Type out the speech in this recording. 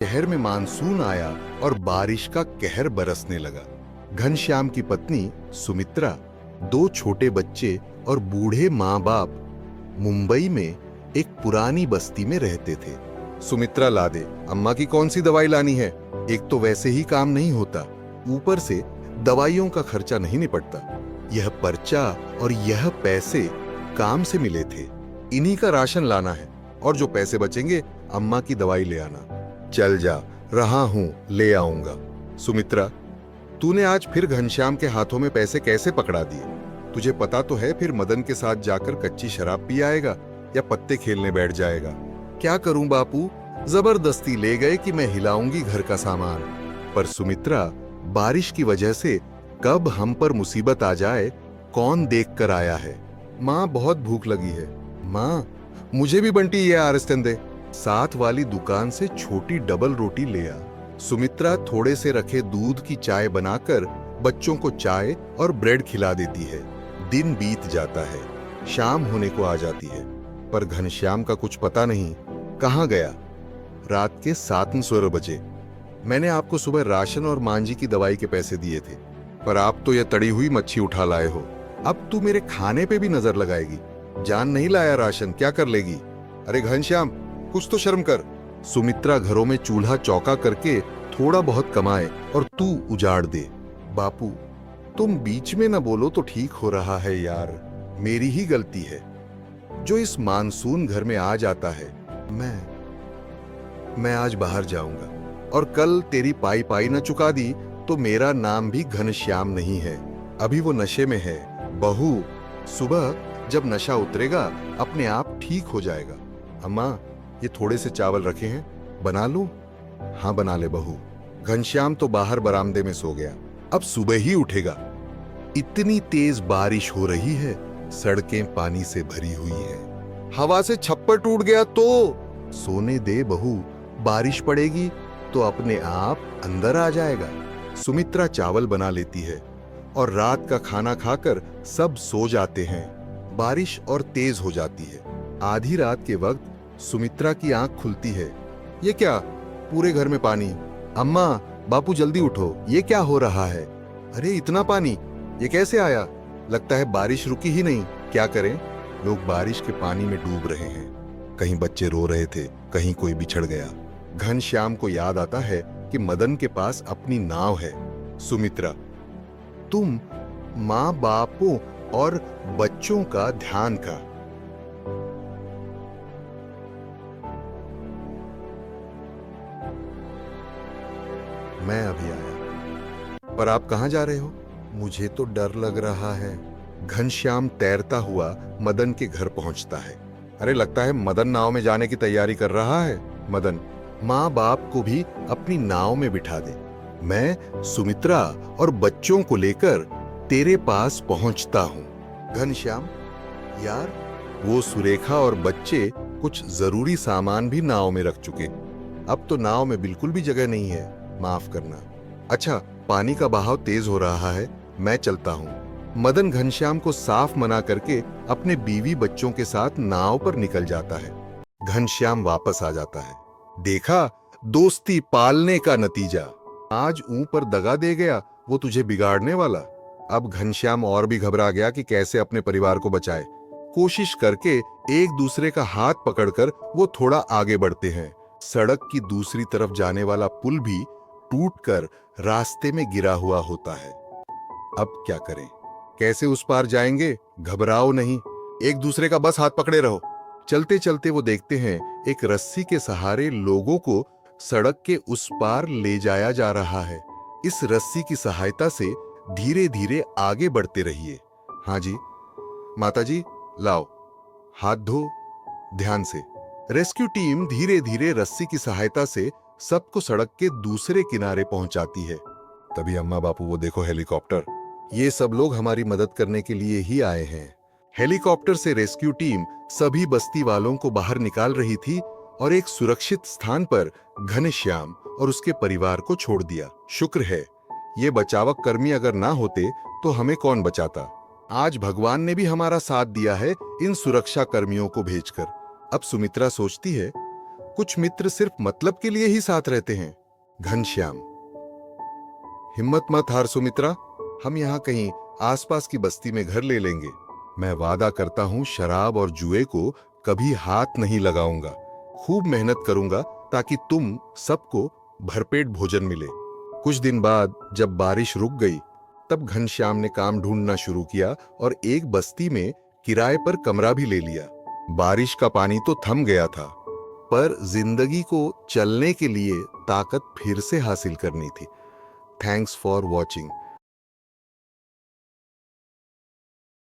शहर में मानसून आया और बारिश का कहर बरसने लगा। घनश्याम की पत्नी सुमित्रा, दो छोटे बच्चे और बूढ़े माँ बाप मुंबई में एक पुरानी बस्ती में रहते थे। सुमित्रा, ला दे, अम्मा की कौन सी दवाई लानी है? एक तो वैसे ही काम नहीं होता, ऊपर से दवाइयों का खर्चा नहीं निपटता। यह पर्चा और यह पैसे काम से मिले थे, इन्हीं का राशन लाना है और जो पैसे बचेंगे अम्मा की दवाई ले आना। चल जा, रहा हूं, ले आऊंगा। सुमित्रा, तूने आज फिर घनश्याम के हाथों में पैसे कैसे पकड़ा दिए? तुझे पता तो है फिर मदन के साथ जाकर कच्ची शराब पी आएगा या पत्ते खेलने बैठ जाएगा। क्या करूं बापू, जबरदस्ती ले गए कि मैं हिलाऊंगी घर का सामान। पर सुमित्रा, बारिश की वजह से कब हम पर मुसीबत आ जाए कौन देख कर आया है। माँ, बहुत भूख लगी है। माँ, मुझे भी बंटी ये आरस्तन दे। साथ वाली दुकान से छोटी डबल रोटी ले आ। सुमित्रा थोड़े से रखे दूध की चाय बनाकर बच्चों को चाय और ब्रेड खिला देती है। दिन बीत जाता है, शाम होने को आ जाती है, पर घनश्याम का कुछ पता नहीं, कहाँ गया। रात के 7 बजे। मैंने आपको सुबह राशन और मांझी की दवाई के पैसे दिए थे, पर आप तो यह तड़ी हुई मच्छी उठा लाए हो। अब तू मेरे खाने पे भी नजर लगाएगी। जान नहीं लाया राशन, क्या कर लेगी? अरे घनश्याम, कुछ तो शर्म कर। सुमित्रा घरों में चूल्हा चौका करके थोड़ा बहुत कमाए और तू उजाड़ दे। बापू, तुम बीच में न बोलो तो ठीक हो रहा है यार, मेरी ही गलती है जो इस मानसून घर में आ जाता है। मैं आज बाहर जाऊंगा और कल तेरी पाई पाई न चुका दी तो मेरा नाम भी घनश्याम नहीं है। अभी वो नशे में है। बहू, सुबह जब नशा उतरेगा अपने आप ठीक हो जाएगा। अम्मा, ये थोड़े से चावल रखे हैं, बना लूं? हाँ, बना ले बहू। घनश्याम तो बाहर बरामदे में सो गया, अब सुबह ही उठेगा। इतनी तेज बारिश हो रही है, सड़कें पानी से भरी हुई हैं। हवा से छप्पर टूट गया तो? सोने दे बहू, बारिश पड़ेगी तो अपने आप अंदर आ जाएगा। सुमित्रा चावल बना लेती है और रात का खाना खाकर सब सो जाते हैं। बारिश और तेज हो जाती है। आधी रात के वक्त सुमित्रा की आंख खुलती है। ये क्या, पूरे घर में पानी। अम्मा, बापू जल्दी उठो, ये क्या हो रहा है? अरे इतना पानी, ये कैसे आया? लगता है बारिश रुकी ही नहीं। क्या करें, लोग बारिश के पानी में डूब रहे हैं। कहीं बच्चे रो रहे थे, कहीं कोई बिछड़ गया। घनश्याम को याद आता है कि मदन के पास अपनी नाव है। सुमित्रा, तुम माँ बापों और बच्चों का ध्यान का। मैं अभी आया। पर आप कहां जा रहे हो? मुझे तो डर लग रहा है। घनश्याम तैरता हुआ मदन के घर पहुंचता है। अरे लगता है मदन नाव में जाने की तैयारी कर रहा है। मदन, माँ बाप को भी अपनी नाव में बिठा दे। मैं सुमित्रा और बच्चों को लेकर तेरे पास पहुंचता हूं। घनश्याम, यार, वो सुरेखा और बच्चे कुछ जरूरी सामान भी नाव में रख चुके। अब तो नाव में बिल्कुल भी जगह नहीं है, माफ करना। अच्छा, पानी का बहाव तेज हो रहा है, मैं चलता हूं। मदन घनश्याम को साफ मना करके अपने बीवी बच्चों के साथ नाव पर निकल जाता है। घनश्याम वापस आ जाता है। देखा, दोस्ती पालने का नतीजा। आज ऊपर दगा दे गया वो तुझे बिगाड़ने वाला। अब घनश्याम और भी घबरा गया कि कैसे अपने परिवार को बचाए। कोशिश करके एक दूसरे का हाथ पकड़कर वो थोड़ा आगे बढ़ते हैं। सड़क की दूसरी तरफ जाने वाला पुल भी टूटकर रास्ते में गिरा हुआ होता है। अब क्या करें, कैसे उस पार जाएंगे? घबराओ नहीं, एक दूसरे का बस हाथ पकड़े रहो। चलते चलते वो देखते हैं एक रस्सी के सहारे लोगों को सड़क के उस पार ले जाया जा रहा है। इस रस्सी की सहायता से धीरे धीरे आगे बढ़ते रहिए। हाँ जी, माता जी, लाओ, हाथ धो ध्यान से। रेस्क्यू टीम धीरे धीरे रस्सी की सहायता से सबको सड़क के दूसरे किनारे पहुंचाती है। तभी अम्मा, बापू, वो देखो हेलीकॉप्टर। ये सब लोग हमारी मदद करने के लिए ही आए हैं। हेलीकॉप्टर से रेस्क्यू टीम सभी बस्ती वालों को बाहर निकाल रही थी और एक सुरक्षित स्थान पर घनश्याम और उसके परिवार को छोड़ दिया। शुक्र है, ये बचावक कर्मी अगर ना होते तो हमें कौन बचाता। आज भगवान ने भी हमारा साथ दिया है इन सुरक्षा कर्मियों को भेजकर। अब सुमित्रा सोचती है, कुछ मित्र सिर्फ मतलब के लिए ही साथ रहते हैं। घनश्याम। हिम्मत मत हार सुमित्रा, हम यहाँ कहीं आसपास की बस्ती में घर ले लेंगे। मैं वादा करता हूँ शराब और जुए को कभी हाथ नहीं लगाऊंगा। खूब मेहनत करूंगा ताकि तुम सबको भरपेट भोजन मिले। कुछ दिन बाद जब बारिश रुक गई, तब घनश्याम ने काम ढूंढना शुरू किया और एक बस्ती में किराए पर कमरा भी ले लिया। बारिश का पानी तो थम गया था, पर जिंदगी को चलने के लिए ताकत फिर से हासिल करनी थी। Thanks for watching.